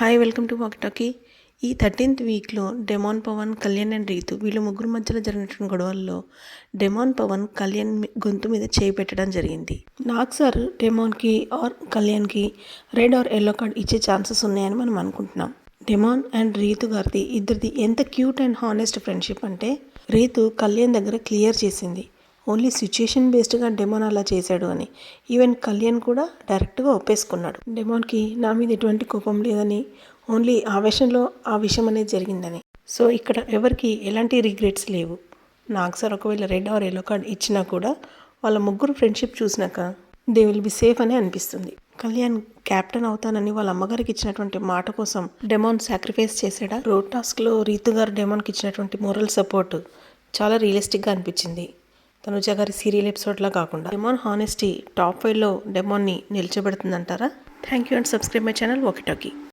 Hi welcome to walk talkie. ఈ 13th వీక్లో demon Pavan, Kalyan and Ritu వీళ్ళ ముగ్గురు మధ్యలో జరిగినటువంటి గొడవల్లో డెమాన్ పవన్ కళ్యాణ్ గొంతు మీద చేయి పెట్టడం జరిగింది. నాగ్ సార్ డెమాన్కి ఆర్ కళ్యాణ్కి రెడ్ ఆర్ ఎల్లో కార్డ్ ఇచ్చే ఛాన్సెస్ ఉన్నాయని మనం అనుకుంటున్నాం. డెమాన్ అండ్ రీతు గారిది ఇద్దరిది ఎంత క్యూట్ అండ్ హానెస్ట్ ఫ్రెండ్షిప్ అంటే రీతు కళ్యాణ్ దగ్గర క్లియర్ చేసింది. ఓన్లీ సిచ్యుయేషన్ బేస్డ్గా డెమాన్ అలా చేశాడు అని. ఈవెన్ కళ్యాణ్ కూడా డైరెక్ట్గా ఒప్పేసుకున్నాడు. డెమాన్కి నా మీద ఎటువంటి కోపం లేదని, ఓన్లీ ఆవేశంలో ఆ విషయం అనేది జరిగిందని. సో ఇక్కడ ఎవరికి ఎలాంటి రిగ్రెట్స్ లేవు. నాగ్ సార్ ఒకవేళ రెడ్ ఆర్ ఎల్లో కార్డ్ ఇచ్చినా కూడా వాళ్ళ ముగ్గురు ఫ్రెండ్షిప్ చూసినాక దే విల్ బి సేఫ్ అని అనిపిస్తుంది. కళ్యాణ్ క్యాప్టెన్ అవుతానని వాళ్ళ అమ్మగారికి ఇచ్చినటువంటి మాట కోసం డెమాన్ సాక్రిఫైస్ చేశాడా? రోడ్ టాస్క్లో రీతు గారు డెమాన్కి ఇచ్చినటువంటి మోరల్ సపోర్ట్ చాలా రియలిస్టిక్గా అనిపించింది. తనుజ గారి సీరియల్ ఎపిసోడ్లా కాకుండా డెమాన్ హానెస్టీ టాప్ 5లో డెమాన్ని నిల్చోబెడుతుందంటారా? Thank you and subscribe my channel walkie talkie.